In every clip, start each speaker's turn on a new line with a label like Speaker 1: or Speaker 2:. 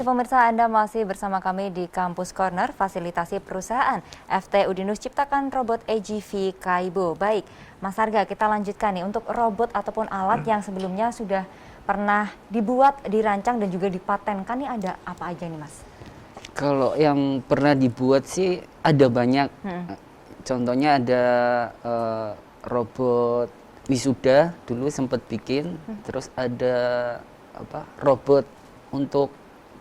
Speaker 1: kasih pemirsa, Anda masih bersama kami di Kampus Corner, fasilitasi perusahaan FT Udinus ciptakan robot AGV Kaibo. Baik, Mas Arga, kita lanjutkan nih untuk robot ataupun alat yang sebelumnya sudah pernah dibuat, dirancang dan juga dipatenkan nih ada apa aja nih Mas?
Speaker 2: Kalau yang pernah dibuat sih ada banyak. Contohnya ada robot wisuda dulu sempat bikin, terus ada robot untuk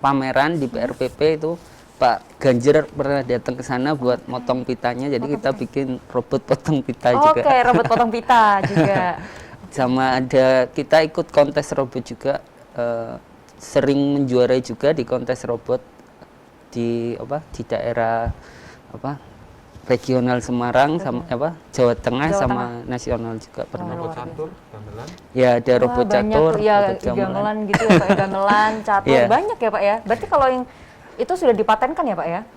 Speaker 2: pameran di PRPP itu Pak Ganjar pernah datang ke sana buat motong pitanya, jadi kita bikin robot potong pita juga.
Speaker 1: Oke, robot potong pita juga.
Speaker 2: Sama ada kita ikut kontes robot juga, sering menjuarai juga di kontes robot di daerah regional Semarang sama Jawa Tengah sama nasional juga pernah.
Speaker 3: Robot catur, gamelan.
Speaker 2: Ya ada robot catur,
Speaker 1: ya,
Speaker 2: robot gamelan
Speaker 1: gitu ya Pak, gamelan, catur,
Speaker 2: Yeah.
Speaker 1: banyak ya Pak ya. Berarti kalau yang itu sudah dipatenkan ya Pak ya?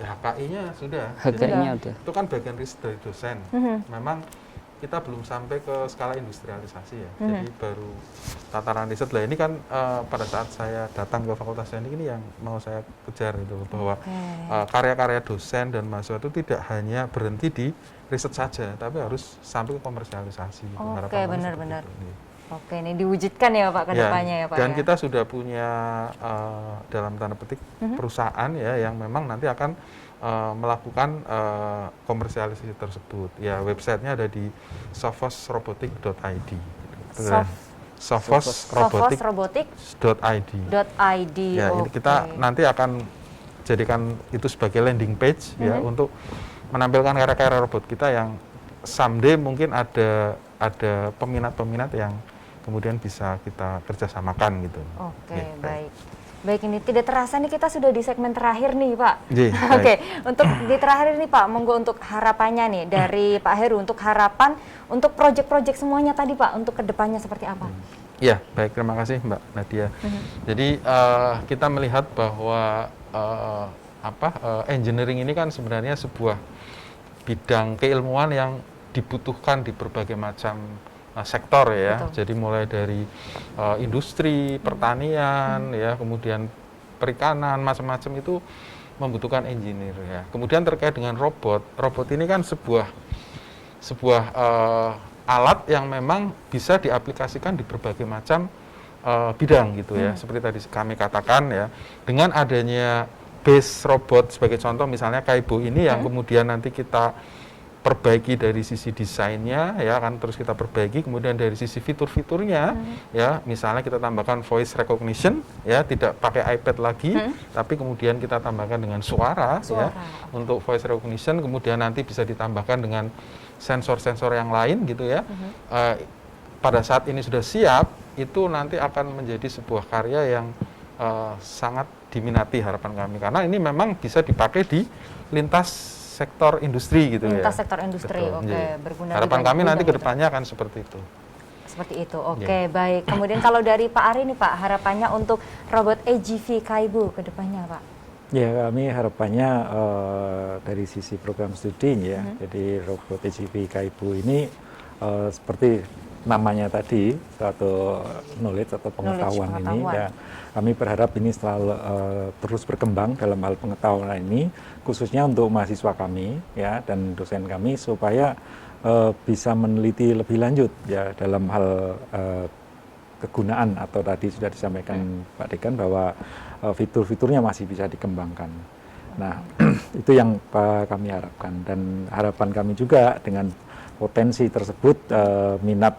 Speaker 3: Ya HKI-nya sudah.
Speaker 2: HKI-nya udah.
Speaker 3: Itu kan bagian riset dari dosen. Memang kita belum sampai ke skala industrialisasi ya. Jadi baru tataran riset lah. Ini kan pada saat saya datang ke Fakultas Teknik ini yang mau saya kejar itu bahwa karya-karya dosen dan mahasiswa itu tidak hanya berhenti di riset saja, tapi harus sampai ke komersialisasi.
Speaker 1: Oke, benar-benar. Oke, ini diwujudkan ya Pak ke depannya ya Pak.
Speaker 3: Dan
Speaker 1: ya?
Speaker 3: kita sudah punya dalam tanda petik perusahaan ya yang memang nanti akan melakukan komersialisasi tersebut. Ya websitenya ada di sofosrobotic.id. Sofosrobotic.id. Ya, ini kita nanti akan jadikan itu sebagai landing page ya untuk menampilkan karya-karya robot kita yang someday mungkin ada peminat-peminat yang kemudian bisa kita kerjasamakan gitu.
Speaker 1: Oke, baik. Baik, ini tidak terasa nih kita sudah di segmen terakhir nih Pak.
Speaker 3: Oke,
Speaker 1: untuk di terakhir ini Pak, monggo untuk harapannya nih dari Pak Heru untuk harapan untuk proyek-proyek semuanya tadi Pak, untuk kedepannya seperti apa?
Speaker 3: Ya, baik, terima kasih Mbak Nadia. Jadi kita melihat bahwa engineering ini kan sebenarnya sebuah bidang keilmuan yang dibutuhkan di berbagai macam sektor ya. Betul. Jadi mulai dari industri, pertanian, ya, kemudian perikanan, macam-macam itu membutuhkan engineer ya. Kemudian terkait dengan robot ini kan sebuah alat yang memang bisa diaplikasikan di berbagai macam bidang gitu ya. Seperti tadi kami katakan ya, dengan adanya base robot sebagai contoh misalnya Kaibo ini yang kemudian nanti kita perbaiki dari sisi desainnya ya kan, terus kita perbaiki kemudian dari sisi fitur-fiturnya ya, misalnya kita tambahkan voice recognition ya, tidak pakai iPad lagi tapi kemudian kita tambahkan dengan suara. Ya untuk voice recognition, kemudian nanti bisa ditambahkan dengan sensor-sensor yang lain gitu ya. Pada saat ini sudah siap, itu nanti akan menjadi sebuah karya yang sangat diminati harapan kami, karena ini memang bisa dipakai di lintas sektor industri gitu
Speaker 1: lintas sektor industri. Oke, berguna.
Speaker 3: Harapan kami nanti ke depannya akan seperti itu.
Speaker 1: Seperti itu. Oke, baik. Kemudian kalau dari Pak Ari nih Pak, harapannya untuk robot AGV Kaibo ke depannya Pak?
Speaker 4: Ya, kami harapannya dari sisi program studi ya. Jadi robot AGV Kaibo ini seperti namanya tadi, suatu knowledge atau pengetahuan ini ya. Kami berharap ini selalu terus berkembang dalam hal pengetahuan ini, khususnya untuk mahasiswa kami ya dan dosen kami, supaya bisa meneliti lebih lanjut ya dalam hal kegunaan, atau tadi sudah disampaikan Pak Dekan bahwa fitur-fiturnya masih bisa dikembangkan. Nah itu yang kami harapkan, dan harapan kami juga dengan potensi tersebut minat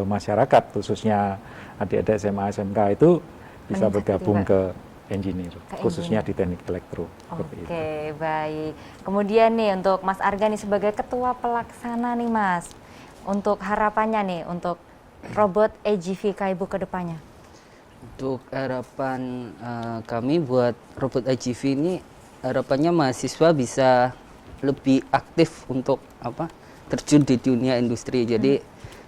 Speaker 4: masyarakat khususnya adik-adik SMA SMK itu bisa bergabung ke engineer, khususnya di teknik elektro.
Speaker 1: Oke, baik. Kemudian nih untuk Mas Arga nih sebagai ketua pelaksana nih Mas, untuk harapannya nih untuk robot AGV Kaibo ke depannya.
Speaker 2: Untuk harapan kami buat robot AGV ini, harapannya mahasiswa bisa lebih aktif untuk terjun di dunia industri. Jadi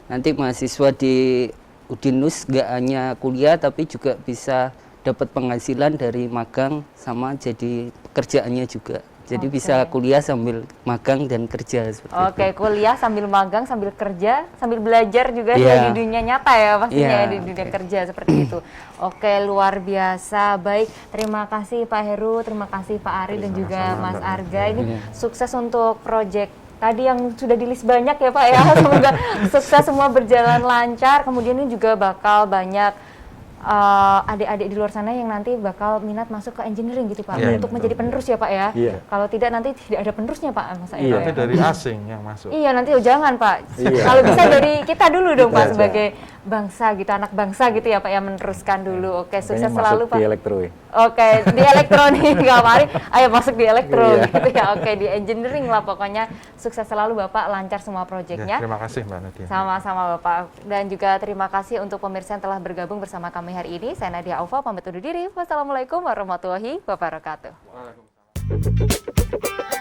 Speaker 2: nanti mahasiswa di Udinus nggak hanya kuliah tapi juga bisa dapat penghasilan dari magang sama jadi pekerjaannya juga. Jadi
Speaker 1: Oke.
Speaker 2: bisa kuliah sambil magang dan kerja seperti itu.
Speaker 1: Oke, kuliah sambil magang, sambil kerja, sambil belajar juga
Speaker 2: Iya.
Speaker 1: ya di dunia nyata ya pastinya
Speaker 2: Iya,
Speaker 1: ya, di dunia kerja seperti itu. Oke, luar biasa. Baik, terima kasih Pak Heru, terima kasih Pak Ari dan juga Mas Arga. Ini
Speaker 2: Iya.
Speaker 1: sukses untuk proyek tadi yang sudah di list banyak ya Pak ya. Semoga sukses semua berjalan lancar. Kemudian ini juga bakal banyak adik-adik di luar sana yang nanti bakal minat masuk ke engineering gitu Pak,
Speaker 3: Iya,
Speaker 1: untuk
Speaker 4: betul.
Speaker 1: menjadi penerus ya Pak ya.
Speaker 4: Iya.
Speaker 1: Kalau tidak nanti tidak ada penerusnya Pak, masa
Speaker 4: Iya.
Speaker 3: Nanti dari asing yang masuk.
Speaker 1: Iya nanti jangan Pak.
Speaker 4: Iya.
Speaker 1: Kalau bisa dari kita dulu dong
Speaker 4: Kita
Speaker 1: Pak
Speaker 4: aja.
Speaker 1: sebagai bangsa gitu, anak bangsa gitu ya Pak ya, meneruskan dulu. Oke, sukses
Speaker 4: Makanya
Speaker 1: selalu
Speaker 4: masuk
Speaker 1: Pak.
Speaker 4: di elektro ya.
Speaker 1: Oke, di elektronik nggak Mari. Ayo masuk di elektro
Speaker 4: Iya.
Speaker 1: gitu ya. Oke, di engineering lah pokoknya. Sukses selalu Bapak, lancar semua
Speaker 3: Ya,
Speaker 1: proyeknya.
Speaker 3: terima kasih Mbak Nadia.
Speaker 1: Sama-sama Bapak. Dan juga terima kasih untuk pemirsa yang telah bergabung bersama kami hari ini. Saya Nadia Aufa pamit undur diri. Wassalamualaikum warahmatullahi wabarakatuh.
Speaker 3: Waalaikumsalam.